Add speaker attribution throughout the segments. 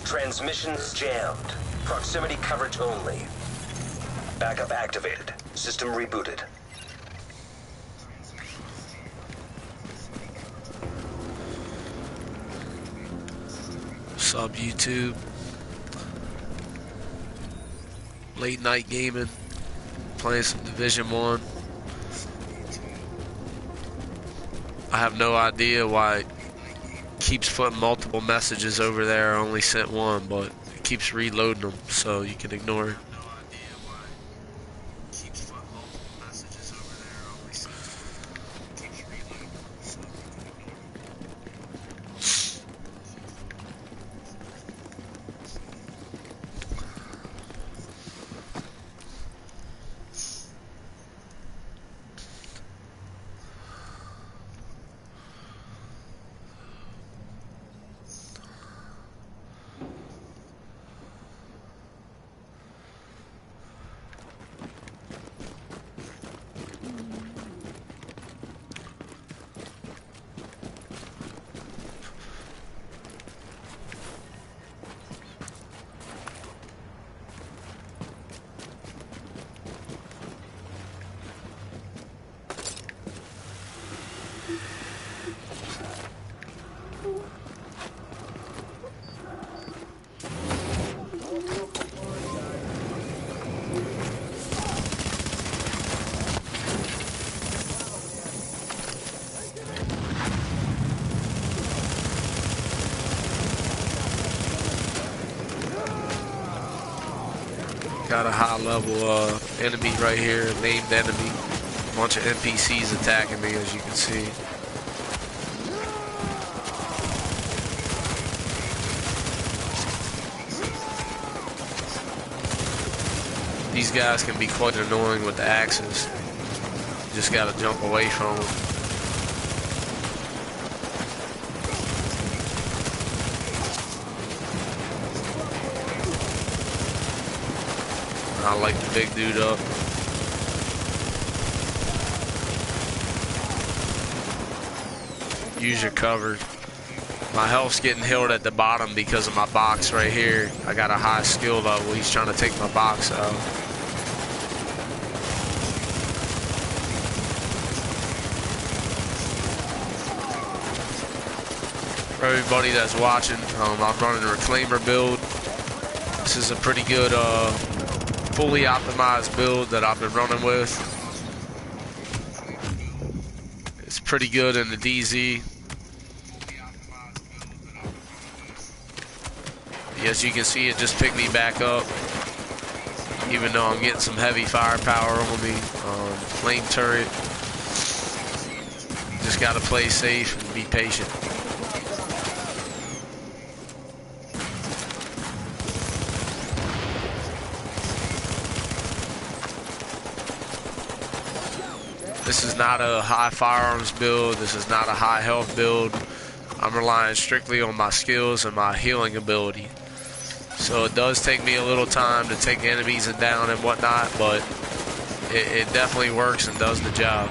Speaker 1: Transmissions jammed. Proximity coverage only. Backup activated. System rebooted.
Speaker 2: Sub YouTube. Late night gaming. Playing some Division 1. I have no idea why it keeps putting multiple messages over there. I only sent one, but it keeps reloading them, so you can ignore it. Got a high level enemy right here, named enemy. A bunch of NPCs attacking me, as you can see. These guys can be quite annoying with the axes. You just gotta jump away from them. I like the big dude up. Use your cover. My health's getting healed at the bottom because of my box right here. I got a high skill level. He's trying to take my box out. For everybody that's watching, I'm running a Reclaimer build. This is a pretty good fully optimized build that I've been running with. It's pretty good in the DZ. As you can see, it just picked me back up, even though I'm getting some heavy firepower on me. Flame turret. Just gotta play safe and be patient. This is not a high firearms build. This is not a high health build. I'm relying strictly on my skills and my healing ability. So it does take me a little time to take enemies down and whatnot, but it definitely works and does the job.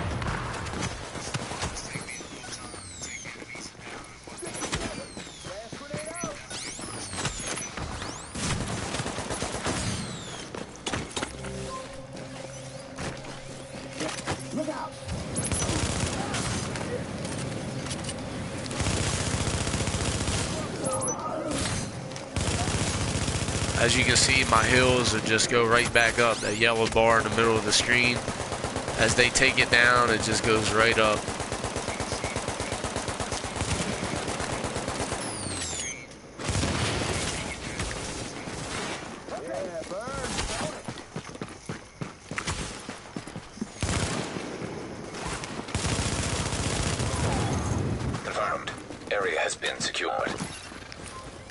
Speaker 2: As you can see, my heals will just go right back up, that yellow bar in the middle of the screen. As they take it down, it just goes right up.
Speaker 1: Confirmed. Area has been secured.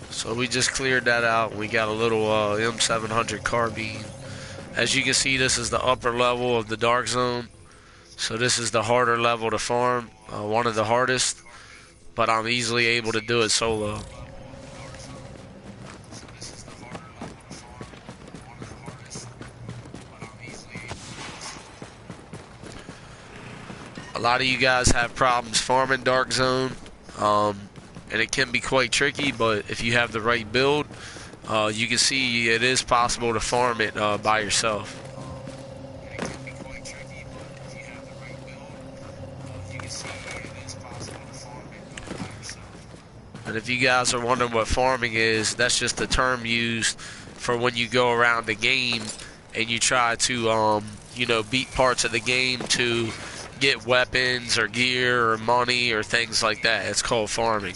Speaker 2: So we just cleared that out. We got a little M700 carbine. As you can see, this is the upper level of the dark zone. So this is the harder level to farm, one of the hardest, but I'm easily able to do it solo. A lot of you guys have problems farming dark zone. and it can be quite tricky, but if you have the right build, you can see it is possible to farm it by yourself. And if you guys are wondering what farming is, that's just the term used for when you go around the game and you try to, you know, beat parts of the game to get weapons or gear or money or things like that. It's called farming.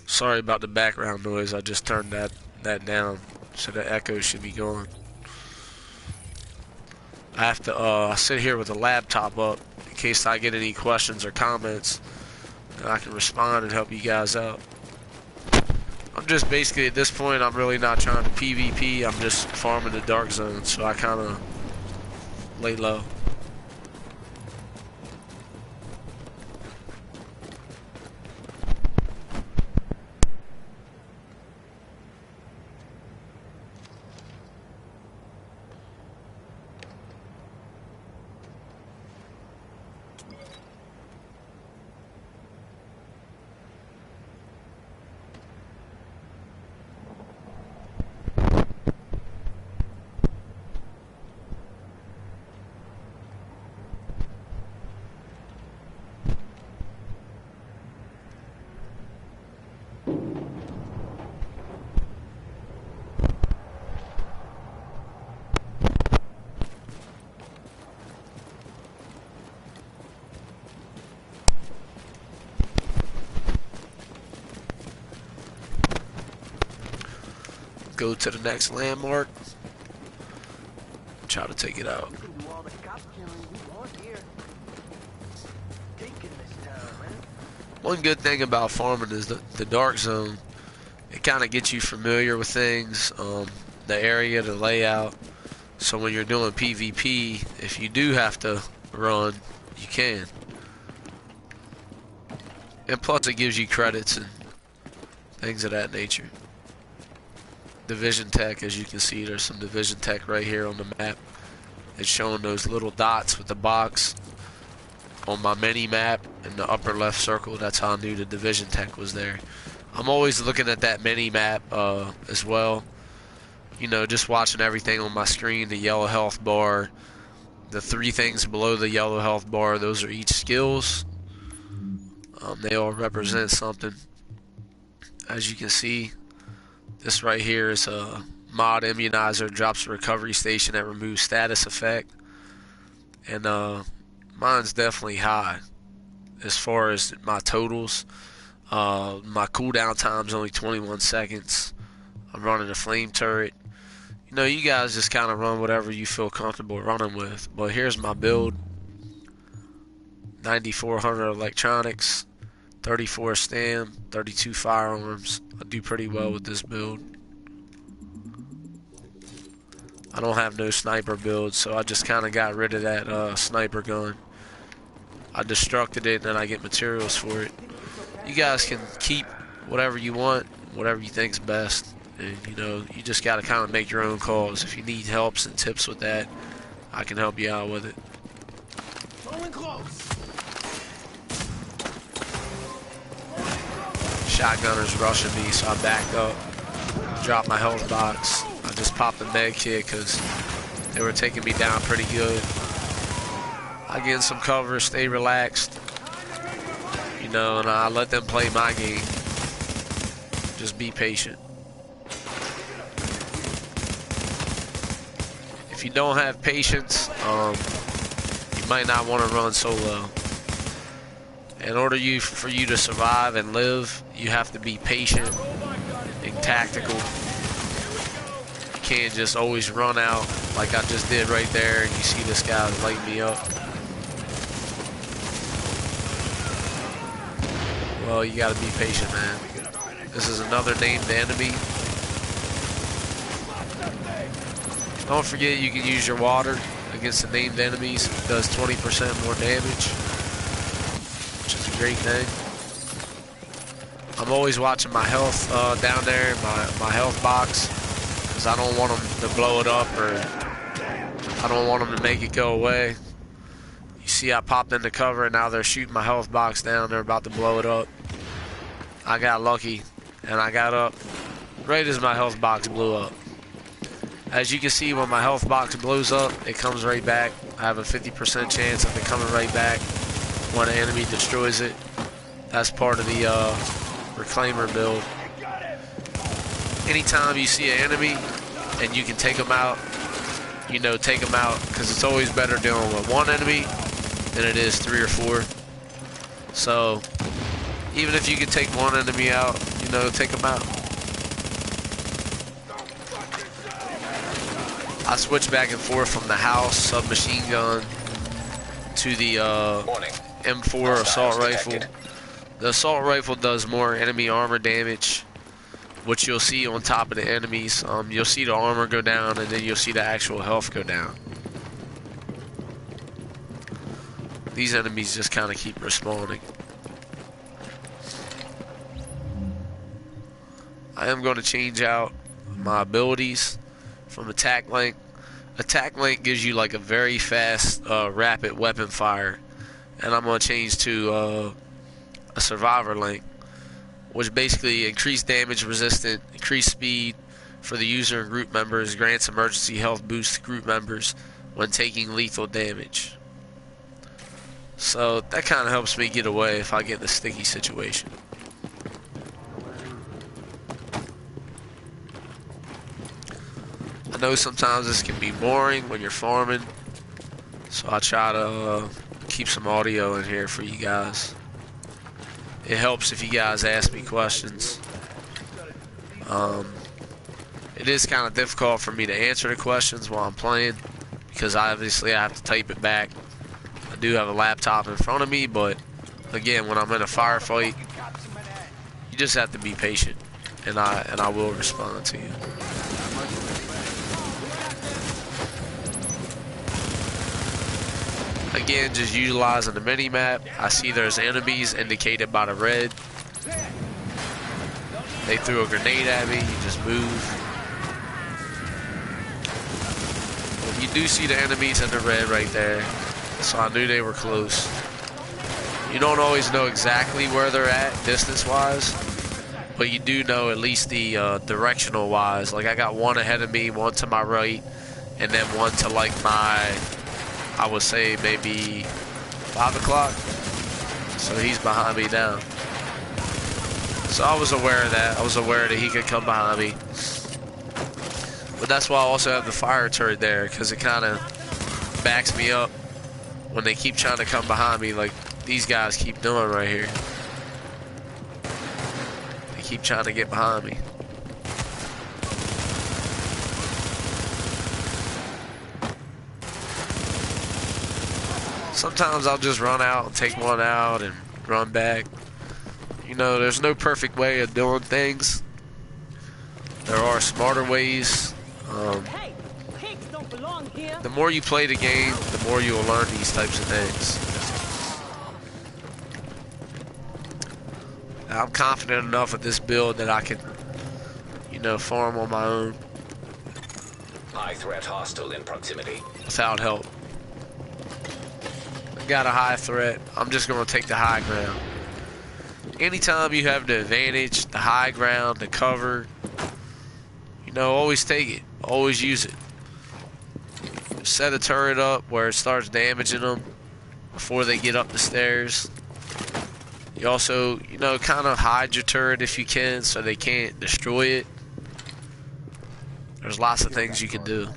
Speaker 2: Sorry about the background noise. I just turned that down, so the echo should be gone. I have to sit here with the laptop up in case I get any questions or comments, and I can respond and help you guys out. I'm just basically at this point, I'm really not trying to PvP. I'm just farming the dark zone, so I kind of lay low. Go to the next landmark. Try to take it out. One good thing about farming is the dark zone. It kind of gets you familiar with things, the area, the layout. So when you're doing PvP, if you do have to run, you can. And plus it gives you credits and things of that nature. Division tech, as you can see, there's some division tech right here on the map. It's showing those little dots with the box on my mini map in the upper left circle. That's how I knew the division tech was there. I'm always looking at that mini map as well. You know, just watching everything on my screen. The yellow health bar, the three things below the yellow health bar, those are each skills. They all represent something. As you can see, this right here is a mod immunizer, drops a recovery station that removes status effect. And mine's definitely high as far as my totals. My cooldown time's only 21 seconds. I'm running a flame turret. You know, you guys just kind of run whatever you feel comfortable running with. But here's my build. 9400 electronics, 34 stam, 32 firearms. I do pretty well with this build. I don't have no sniper build, so I just kind of got rid of that sniper gun. I destructed it, and then I get materials for it. You guys can keep whatever you want, whatever you think's best. And, you know, you just got to kind of make your own calls. If you need helps and tips with that, I can help you out with it. Shotgunner's rushing me, so I backed up, dropped my health box. I just popped the med kit because they were taking me down pretty good. I get in some cover, stay relaxed, you know, and I let them play my game. Just be patient. If you don't have patience, you might not want to run solo. In order for you to survive and live, you have to be patient and tactical. You can't just always run out like I just did right there, and you see this guy lighting me up. Well, you gotta be patient, man. This is another named enemy. Don't forget you can use your water against the named enemies. It does 20% more damage, which is a great thing. I'm always watching my health down there, my health box, because I don't want them to blow it up, or I don't want them to make it go away. You see I popped into cover and now they're shooting my health box down. They're about to blow it up. I got lucky and I got up right as my health box blew up. As you can see, when my health box blows up, it comes right back. I have a 50% chance of it coming right back when an enemy destroys it. That's part of the Reclaimer build. Anytime you see an enemy and you can take them out, you know, take them out, because it's always better dealing with one enemy than it is 3 or 4. So even if you can take one enemy out, you know, take them out. I switch back and forth from the house submachine gun to the M4 assault rifle. The assault rifle does more enemy armor damage, which you'll see on top of the enemies. You'll see the armor go down, and then you'll see the actual health go down. These enemies just kind of keep respawning. I am going to change out my abilities from attack link. Attack link gives you like a very fast, rapid weapon fire, and I'm going to change to a survivor link, which basically increased damage resistant, increased speed for the user and group members, grants emergency health boost to group members when taking lethal damage. So that kind of helps me get away if I get in a sticky situation. I know sometimes this can be boring when you're farming, so I try to keep some audio in here for you guys. It helps if you guys ask me questions. It is kind of difficult for me to answer the questions while I'm playing, because obviously I have to type it back. I do have a laptop in front of me, but again, when I'm in a firefight, you just have to be patient, and I will respond to you. Again, just utilizing the mini-map. I see there's enemies indicated by the red. They threw a grenade at me. You just move. You do see the enemies in the red right there, so I knew they were close. You don't always know exactly where they're at distance-wise, but you do know at least the directional-wise. Like, I got one ahead of me, one to my right, and then one to like my, I would say maybe 5 o'clock. So he's behind me now. So I was aware of that. I was aware that he could come behind me. But that's why I also have the fire turret there, because it kind of backs me up when they keep trying to come behind me, like these guys keep doing right here. They keep trying to get behind me. Sometimes I'll just run out and take one out and run back. You know, there's no perfect way of doing things. There are smarter ways. The more you play the game, the more you'll learn these types of things. I'm confident enough with this build that I can, you know, farm on my own.
Speaker 1: High threat hostile in proximity.
Speaker 2: Without help. I got a high threat. I'm just going to take the high ground. Anytime you have the advantage, the high ground, the cover, you know, always take it. Always use it. Set a turret up where it starts damaging them before they get up the stairs. You also, you know, kind of hide your turret if you can so they can't destroy it. There's lots of things you can do.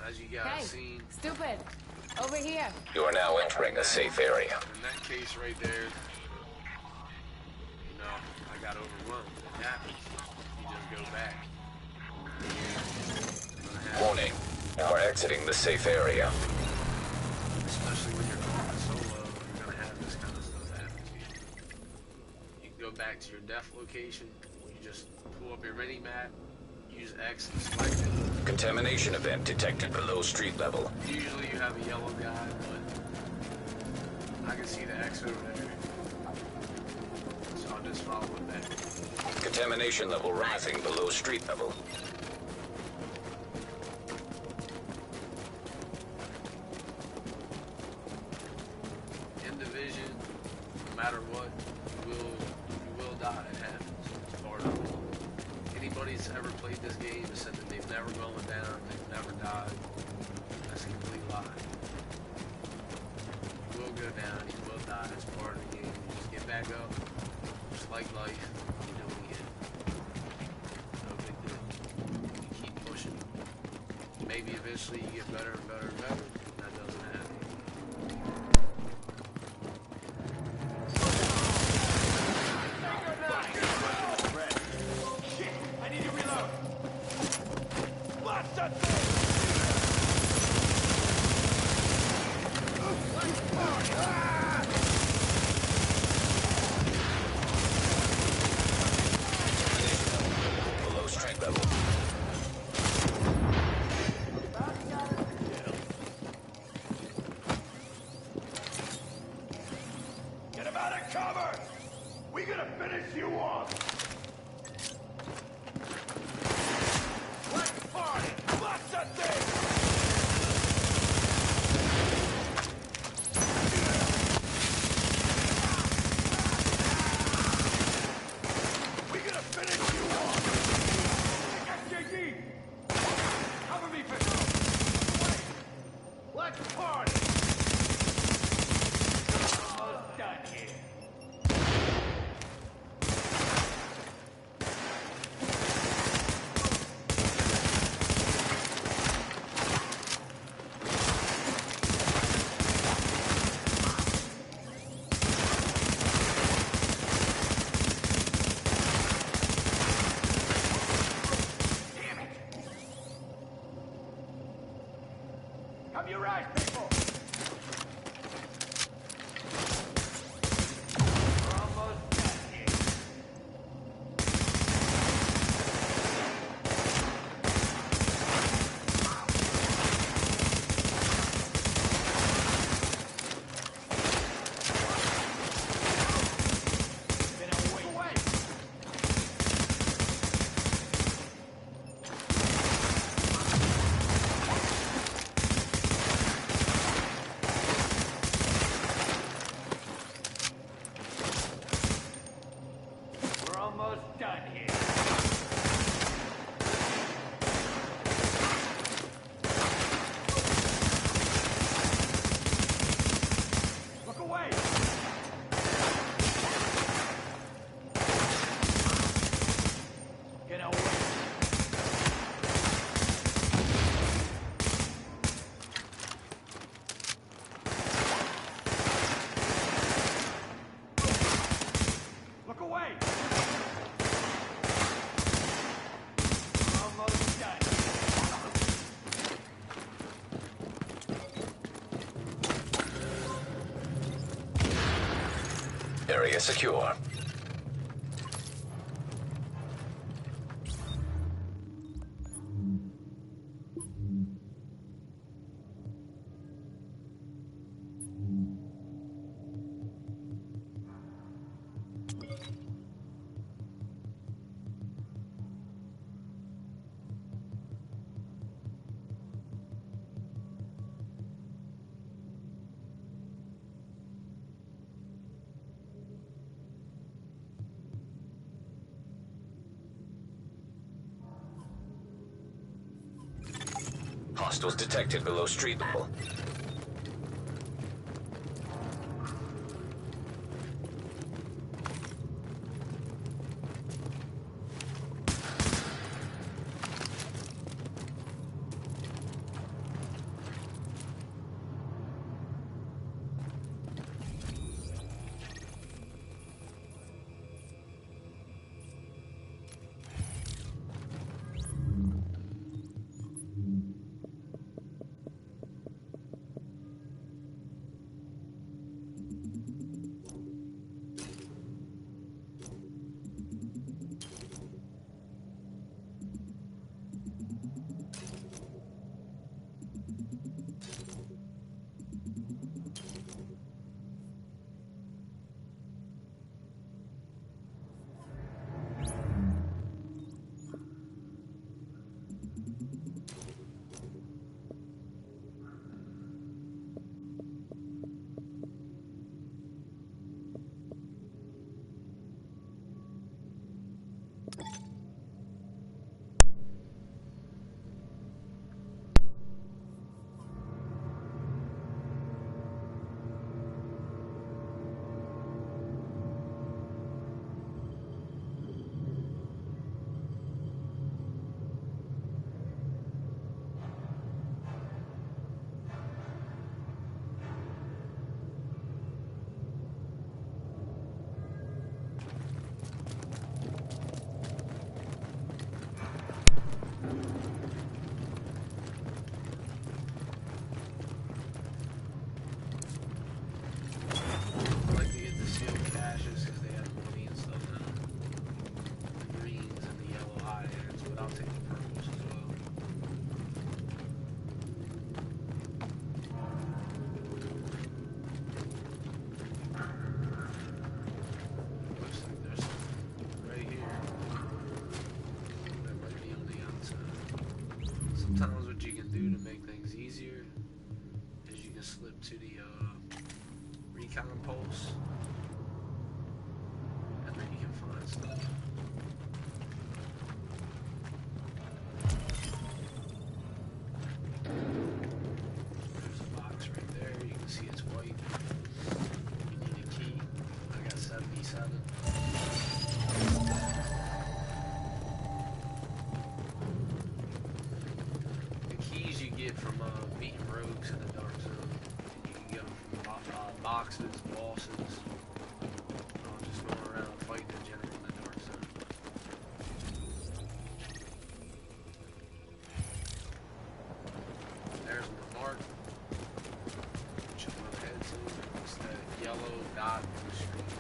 Speaker 2: As you guys seen,
Speaker 3: stupid! Over here!
Speaker 1: You are now entering a safe area.
Speaker 2: In that case right there, you know, I got overwhelmed. It happens. You just go back.
Speaker 1: Warning. You are exiting the safe area.
Speaker 2: Especially when you're going solo, you're gonna have this kind of stuff happen to you. You can go back to your death location. You just pull up your mini map, use X and select it.
Speaker 1: Contamination event detected below street level.
Speaker 2: Usually you have a yellow guy, but I can see the X over there. So I'll just follow it back.
Speaker 1: Contamination level rising below street level.
Speaker 2: In Division, no matter what, you will die. It happens. It's part of it. Anybody's ever played this game has said that they've never gone down, they've never died. That's a complete lie. You will go down, you will die. It's part of the game. You just get back up, just like life, you do it again. No big deal. You keep pushing. Maybe eventually you get better and better and better. That doesn't happen.
Speaker 1: Below strength level.
Speaker 4: Get him out of cover! We gonna finish you off! Let's party! Bust that thing! We gonna finish you off! SJD! Cover me, Pistol! Wait! Let's party! Almost done here. Have you rise, people!
Speaker 1: Area secure. Hostiles detected below street level.
Speaker 2: Sometimes what you can do to make things easier is you can slip to the recon pulse, and then you can find stuff. There's a box right there. You can see it's white. You need a key. I got 77. From meeting rogues in the dark zone. You can get them from boxes, bosses, just going around fighting in general in the dark zone. There's my mark, which I'm going to head to. It's that yellow dot on the screen.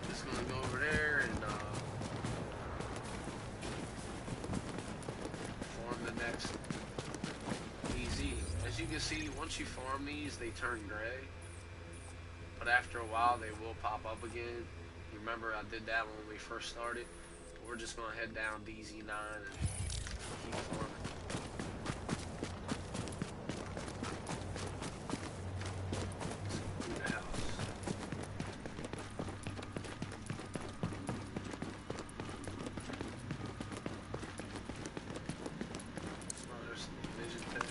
Speaker 2: Just going to go over there and form the next. As you can see, once you farm these, they turn gray. But after a while, they will pop up again. You remember I did that when we first started. We're just going to head down DZ9 and keep farming. Through the house. Oh, there's some vision tech.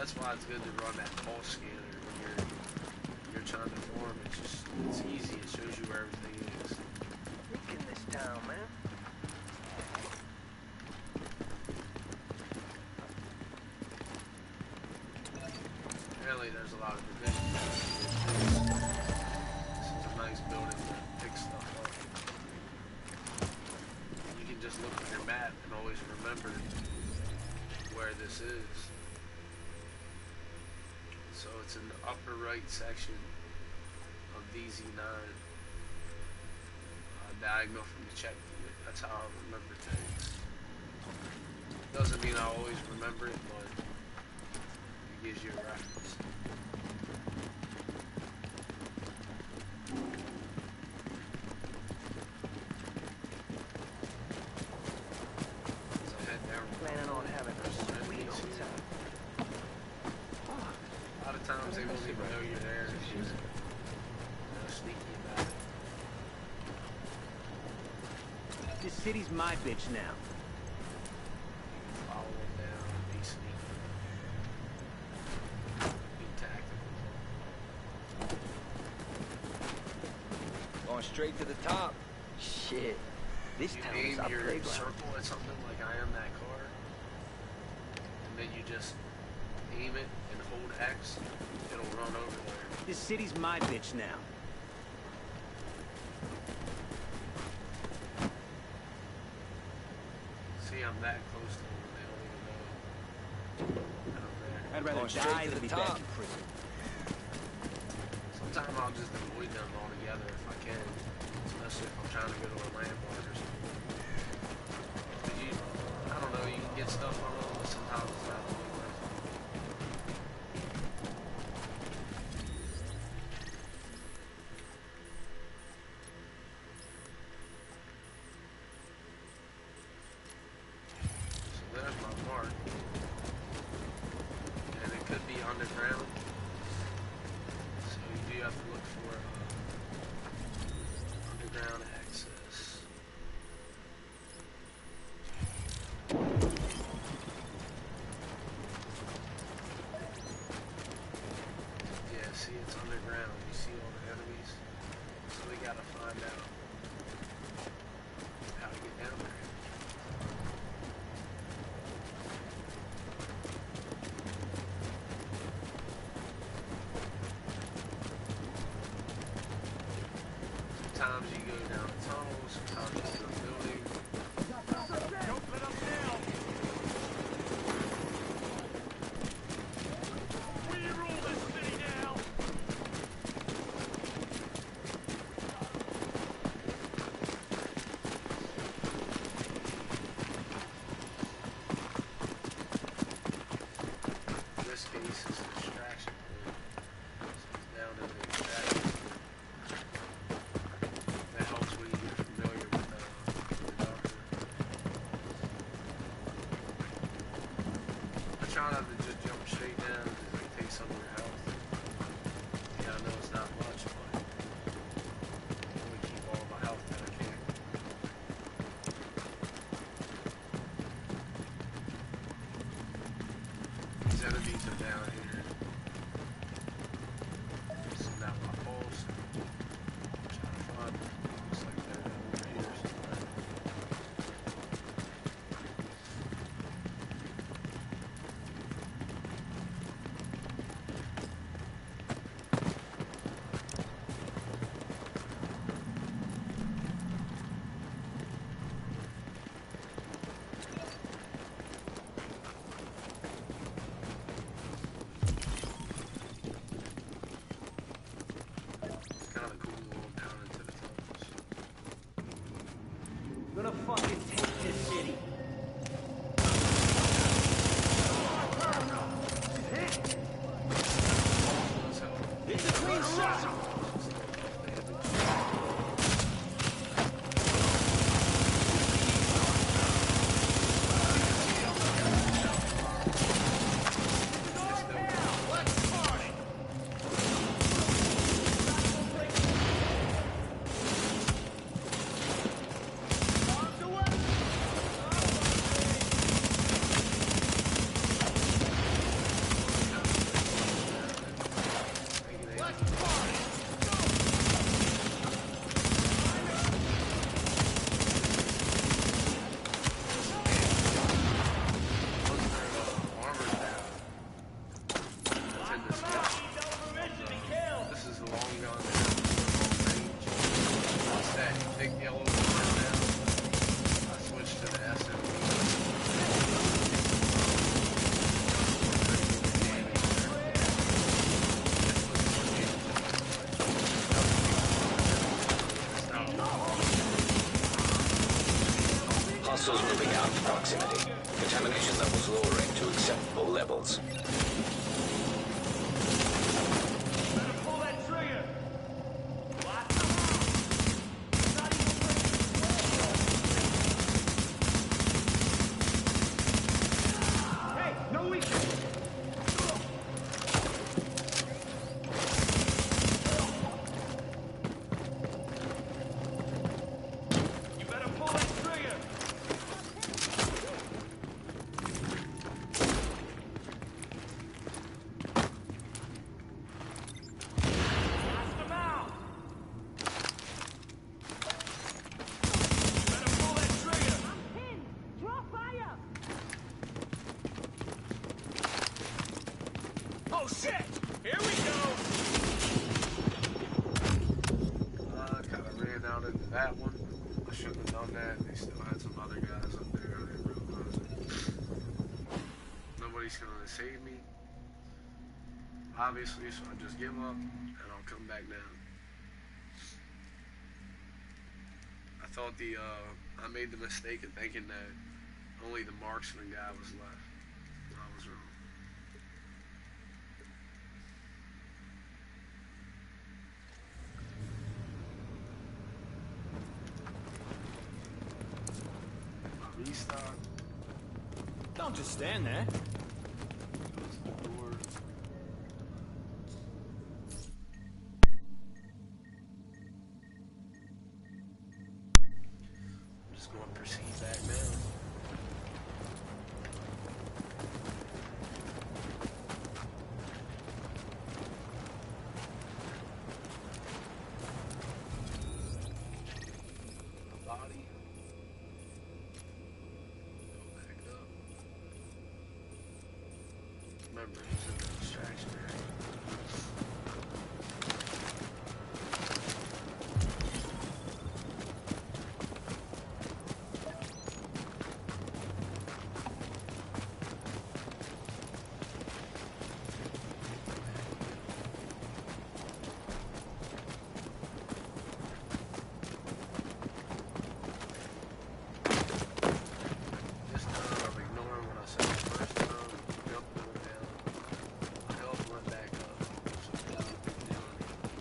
Speaker 2: That's why it's good to run that pulse scanner when you're trying to form. It's easy. It shows you where everything is.
Speaker 5: Look in this town, man. Apparently
Speaker 2: there's a lot of division. This is a nice nice building to pick stuff up. You can just look at your map and always remember where this is. So it's in the upper right section of DZ9. Diagonal from the checkpoint. That's how I remember things. Doesn't mean I always remember it, but it gives you a reference. So head down.
Speaker 5: Planning on having a sweet old time.
Speaker 2: A lot of times they won't even know you're there. It's just sneaky about it.
Speaker 6: This city's my bitch now.
Speaker 2: Follow them down, be sneaky. Be tactical.
Speaker 5: Going straight to the top. Shit. This
Speaker 2: You
Speaker 5: town is
Speaker 2: aim
Speaker 5: our
Speaker 2: your
Speaker 5: playground.
Speaker 2: circle at something like I am that car, and then you just aim it and hold X, it'll run over there.
Speaker 6: This city's my bitch now.
Speaker 2: See, I'm that close to them, they don't even know that I'm there.
Speaker 6: I'd rather
Speaker 5: Going straight
Speaker 6: die
Speaker 5: to
Speaker 6: than
Speaker 5: the
Speaker 6: be
Speaker 5: top.
Speaker 6: back in prison.
Speaker 2: Sometimes I'll just avoid them altogether if I can, especially if I'm trying to go to a landmark or something. But I don't know, you can get stuff on them, but sometimes it's not really worth it. So there's my mark. And it could be underground. So you do have to look for underground access. Yeah, see, it's underground. You see all the enemies. So we gotta find out how to get down there. Sometimes you go down a tunnel, sometimes you go to a building.
Speaker 4: Don't let them down! We rule this city now!
Speaker 2: In this case, it's an extraction point. So it's down in the extraction. That helps when you get familiar with the doctor. I try not to just jump straight down because it takes some of your health. Yeah, I know it's not much, but I want to keep all my health that I can. These enemies are down here. This is not my pulse. Trying to find them. Looks like they're over here somewhere. It's kind of cool going down into the tunnels.
Speaker 6: Gonna fucking take this city.
Speaker 2: Let's help.
Speaker 6: It's a clean shot.
Speaker 2: Let's party!
Speaker 1: Hostiles moving out of proximity. Contamination levels lowering to acceptable levels.
Speaker 4: Better pull that trigger! Lots of not even hey, no weakness! You better pull that trigger! Blast them out! Better pull that trigger!
Speaker 3: Pinned! Draw fire!
Speaker 4: Oh shit! Here we go!
Speaker 2: I kind of ran out into that one. I shouldn't have done that. They still had some other guys up there. I didn't realize it. Nobody's gonna save me, obviously, so I just give up and I'll come back down. I thought I made the mistake of thinking that only the marksman guy was left. I was wrong. Restock.
Speaker 6: Don't just stand there.
Speaker 2: Close the door. I'm just going to proceed back now. Body. Go back up. Remember, he's in the distraction area. This time I'm ignoring what I said the first time. Jumping over down. My health went back up. So it's not a big deal anymore.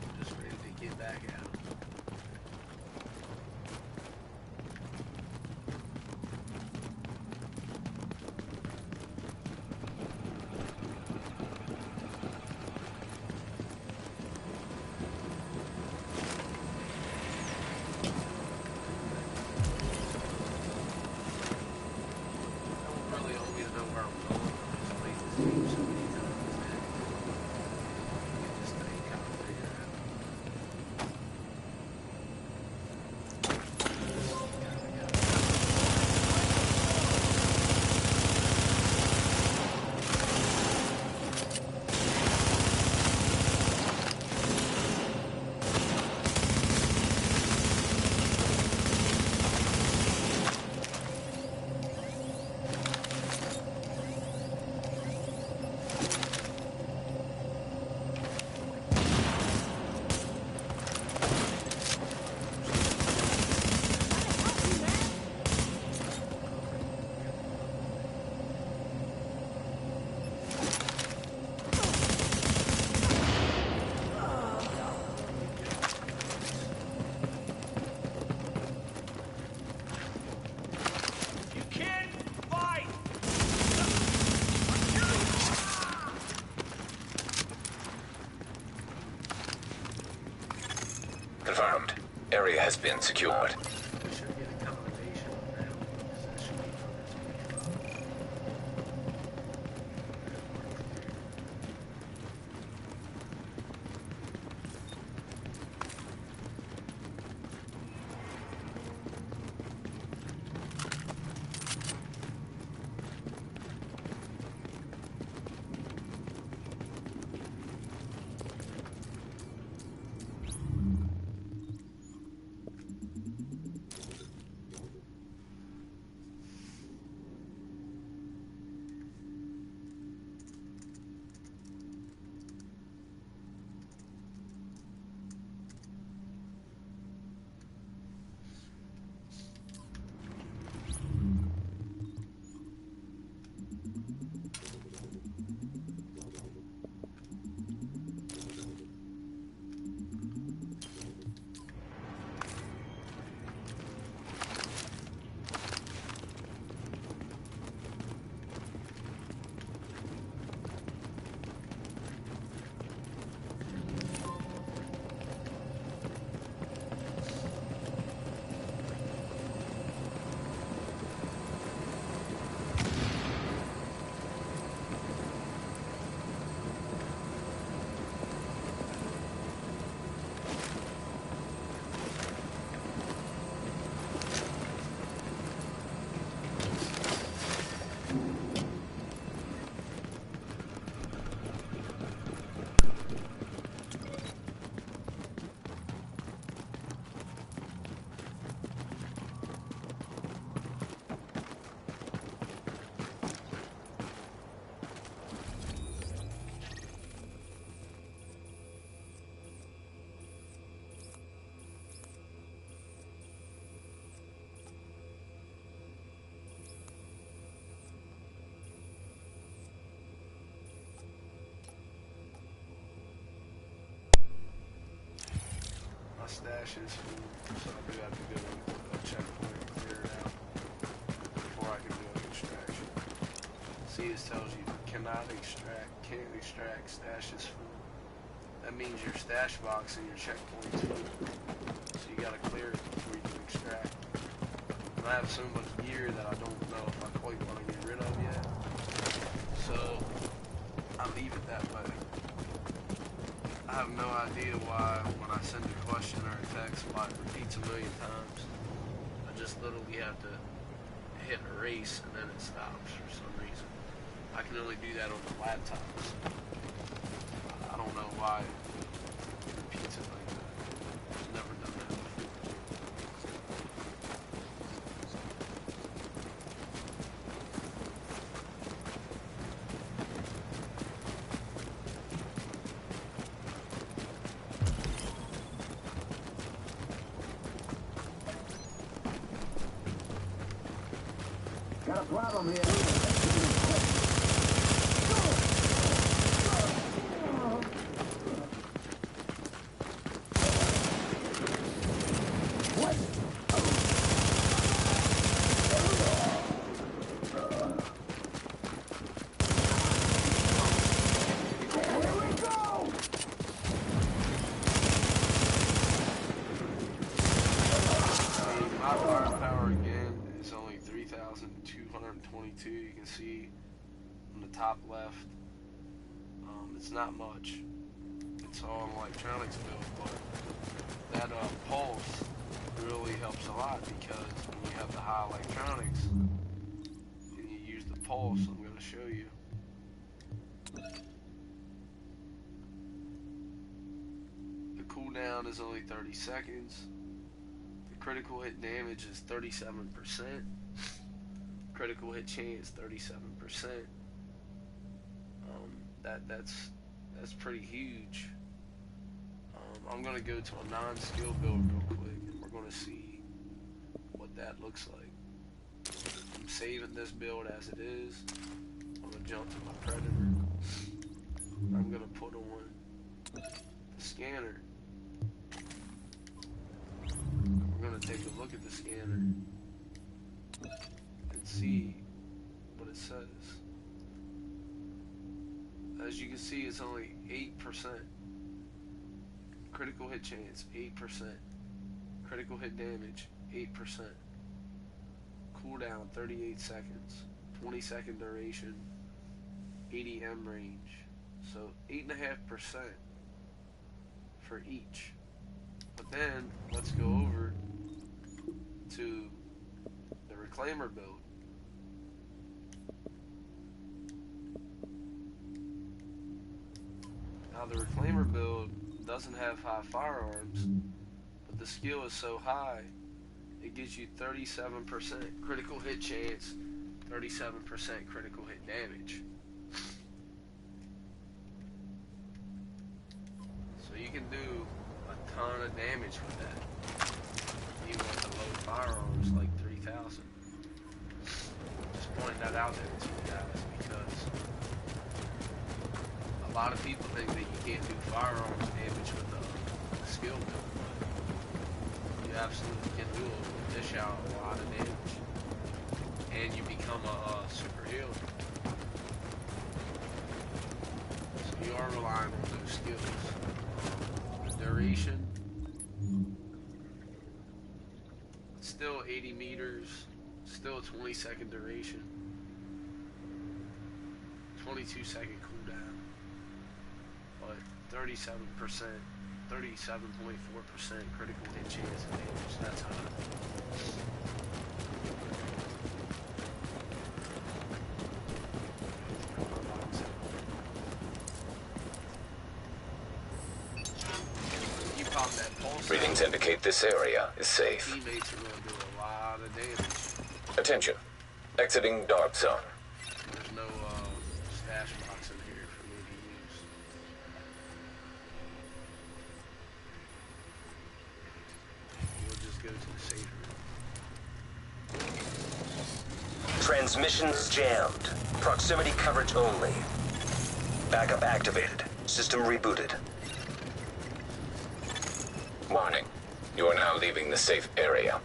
Speaker 2: I'm just ready to get back out. Don't really want me to know where I'm going. I've played this game so many times that get this thing kind of figured out.
Speaker 4: You can't fight!
Speaker 1: Confirmed. Area has been secured.
Speaker 2: We should get a combination of that possession from this weekend.
Speaker 7: stashes, so I do have to go to a checkpoint and clear it out before I can do an extraction. See, it tells you can't extract stashes full. That means your stash box and your checkpoint's full. So you gotta clear it before you can extract. And I have so much gear that I don't know if I quite want to get rid of yet. So I leave it that way. I have no idea why when I send a question or a text why it repeats a million times. I just literally have to hit erase and then it stops for some reason. I can only do that on the laptops. I don't know why it repeats it like that. I've never done that before.
Speaker 3: Got a problem here.
Speaker 7: My firepower again is only 3,222. You can see on the top left, it's not much. It's all an electronics build, but that pulse really helps a lot because when you have the high electronics and you use the pulse, I'm going to show you. The cooldown is only 30 seconds. Critical hit damage is 37%. Critical hit chance 37%. That's pretty huge. I'm gonna go to a non-skill build real quick, and we're gonna see what that looks like. I'm saving this build as it is. I'm gonna jump to my predator. I'm gonna put on the scanner. We're going to take a look at the scanner and see what it says. As you can see, it's only 8%. Critical hit chance, 8%. Critical hit damage, 8%. Cooldown, 38 seconds. 20-second duration, 80 M range. So 8.5% for each. But then, let's go over to the Reclaimer build. Now the Reclaimer build doesn't have high firearms, but the skill is so high, it gives you 37% critical hit chance, 37% critical hit damage. So you can do a ton of damage with that. Even with the low firearms like 3,000. Just pointing that out there to you guys because a lot of people think that you can't do firearms damage with a skill build, but you absolutely can do it. Dish out a lot of damage, and you become a super healer. So you are relying on those skills. Duration, still 80 meters, still 20-second duration, 22-second cooldown, but 37%, 37.4% critical hit chance and damage. That's high.
Speaker 1: Readings indicate this area is safe.
Speaker 7: Teammates are going to do a lot of damage.
Speaker 1: Attention. Exiting dark zone.
Speaker 7: There's no stash box in here for me to use. We'll just go to the safe room.
Speaker 8: Transmissions jammed. Proximity coverage only. Backup activated. System rebooted.
Speaker 1: Warning. You are now leaving the safe area.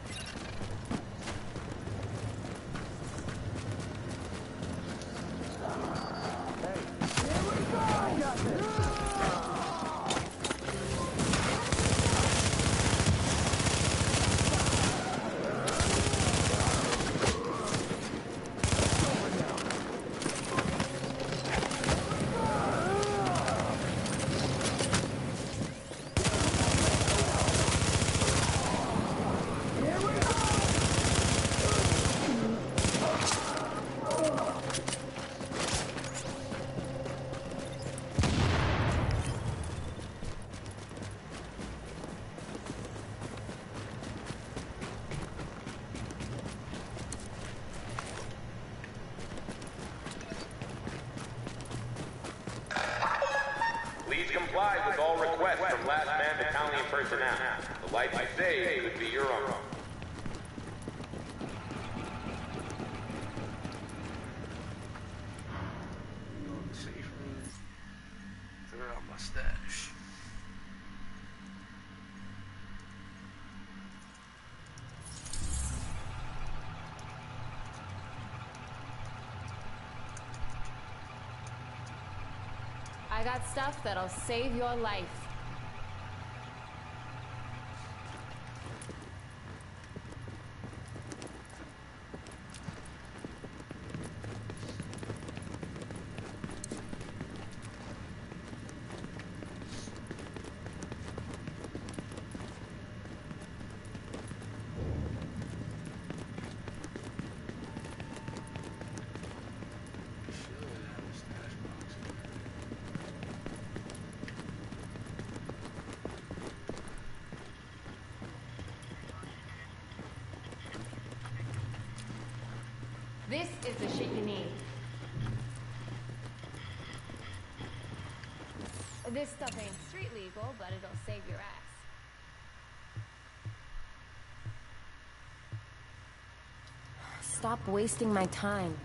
Speaker 9: Please comply with all requests from last man battalion personnel. The life you save could be your own.
Speaker 7: Go in the safe room. Clear out my stash.
Speaker 10: I got stuff that'll save your life. This is the shit you need. This stuff ain't street legal, but it'll save your ass. Stop wasting my time.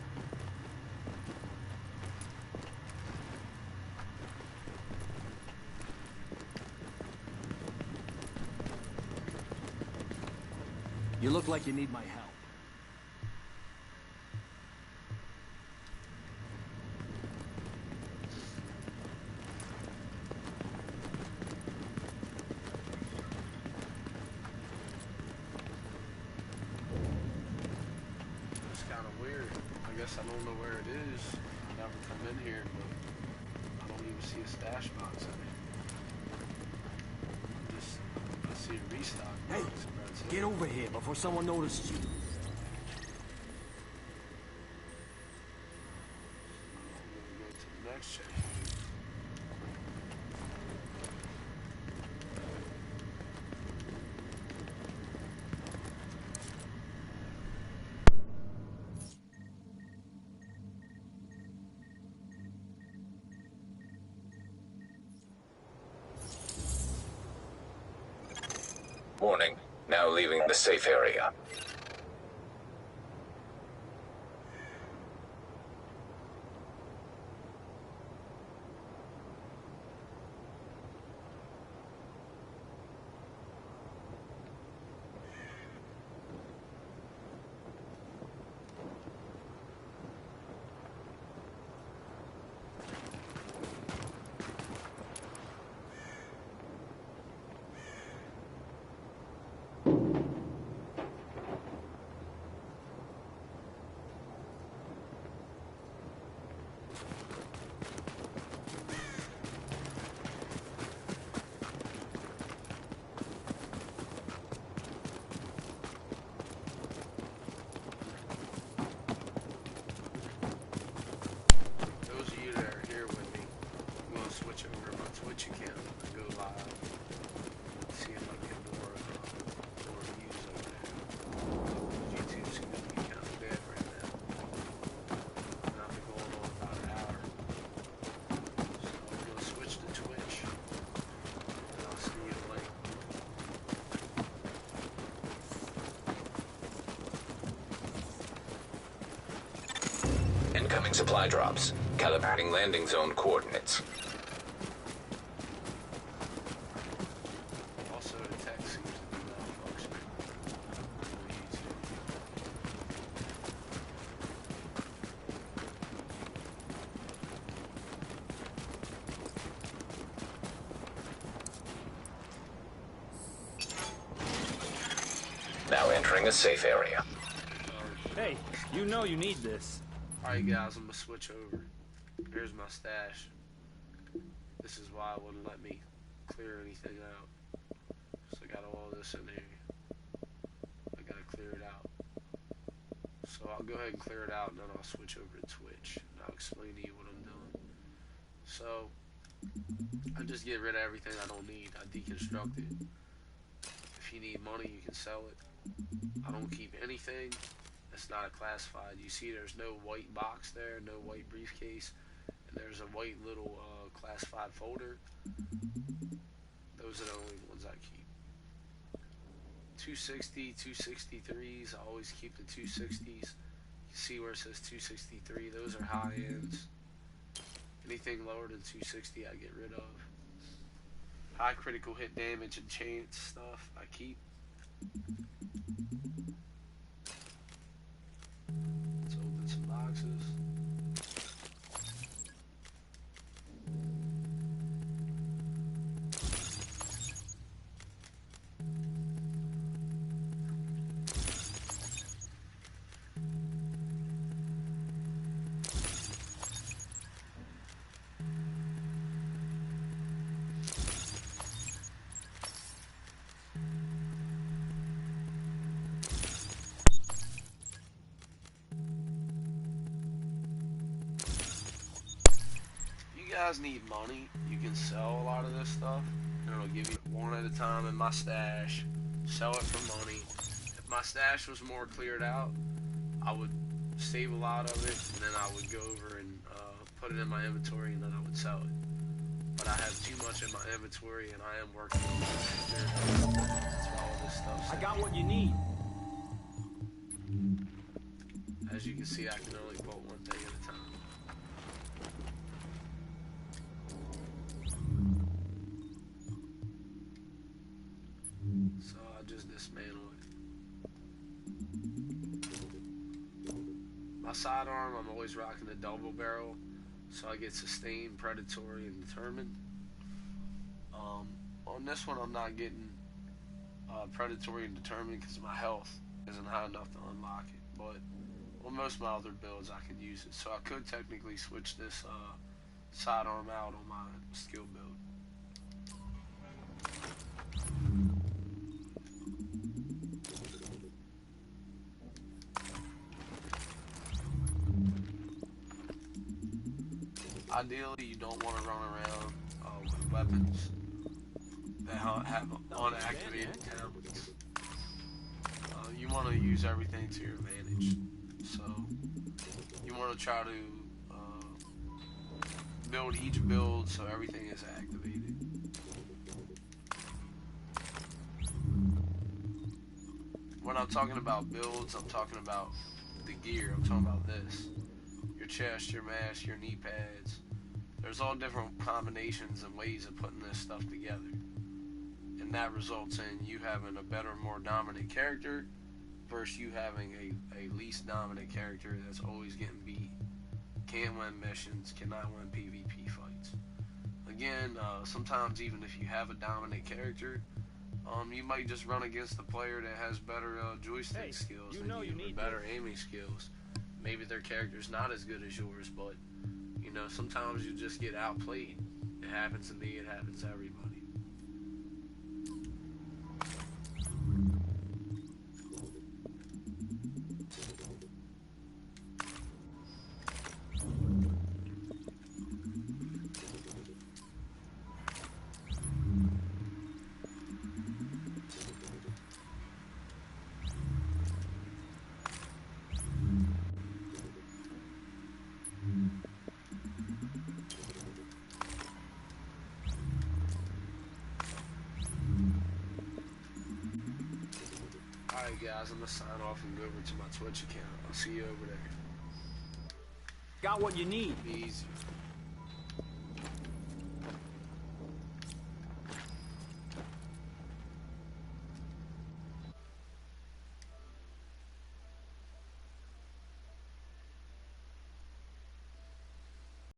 Speaker 6: You look like you need my help.
Speaker 7: It's kind of weird. I guess I don't know where it is. I never come in here, but I don't even see a stash box in it. Just, I see a restock
Speaker 6: Hey,
Speaker 7: box, and that's it.
Speaker 6: get over here before someone notices you.
Speaker 7: I'm gonna go to the next check.
Speaker 1: Warning, now leaving the safe area.
Speaker 7: Those of you that are here with me, I'm going to switch over my Twitch account and go live. See if I can get more views over there. YouTube's going to be kind of dead right now. And I've been going on about an hour. So I'm going to switch to Twitch. And I'll send you the link.
Speaker 1: Incoming supply drops. Calibrating landing zone coordinates.
Speaker 7: Also, the text seems to be
Speaker 1: entering a safe area.
Speaker 6: Hey, you know you need this.
Speaker 7: Alright guys, I'm gonna switch over. Here's my stash. This is why it wouldn't let me clear anything out. So I got all this in here. I gotta clear it out. So I'll go ahead and clear it out, and then I'll switch over to Twitch, and I'll explain to you what I'm doing. So I just get rid of everything I don't need. I deconstruct it. If you need money, you can sell it. I don't keep anything that's not a classified. You see there's no white box there, no white briefcase, and there's a white little classified folder. Those are the only ones I keep. 260, 263s, I always keep the 260s. You see where it says 263, those are high ends. Anything lower than 260 I get rid of. High critical hit damage and chance stuff I keep. Let's open some boxes. If you guys need money, you can sell a lot of this stuff, and it'll give you one at a time in my stash. Sell it for money. If my stash was more cleared out, I would save a lot of it, and then I would go over and put it in my inventory, and then I would sell it. But I have too much in my inventory, and I am working on this. That's why all this stuff's
Speaker 6: I got what you need.
Speaker 7: As you can see, I can only put one thing at a time. So I'll just dismantle it. My sidearm, I'm always rocking the double barrel, so I get sustained, predatory, and determined. On this one, I'm not getting predatory and determined because my health isn't high enough to unlock it. But on most of my other builds, I can use it. So I could technically switch this sidearm out on my skill build. Ideally, you don't want to run around with weapons that have unactivated talents. You want to use everything to your advantage. So you want to try to build each build so everything is activated. When I'm talking about builds, I'm talking about the gear. I'm talking about this. Your chest, your mask, your knee pads. There's all different combinations and ways of putting this stuff together. And that results in you having a better, more dominant character versus you having a least dominant character that's always getting beat. Can't win missions, cannot win PvP fights. Again, sometimes even if you have a dominant character, you might just run against a player that has better joystick skills than you, or better aiming skills. Maybe their character's not as good as yours, but you know, sometimes you just get outplayed. It happens to me, it happens to everybody. Alright guys, I'm gonna sign off and go over to my Twitch account. I'll see you over there.
Speaker 6: Got what you need.
Speaker 7: Be easy.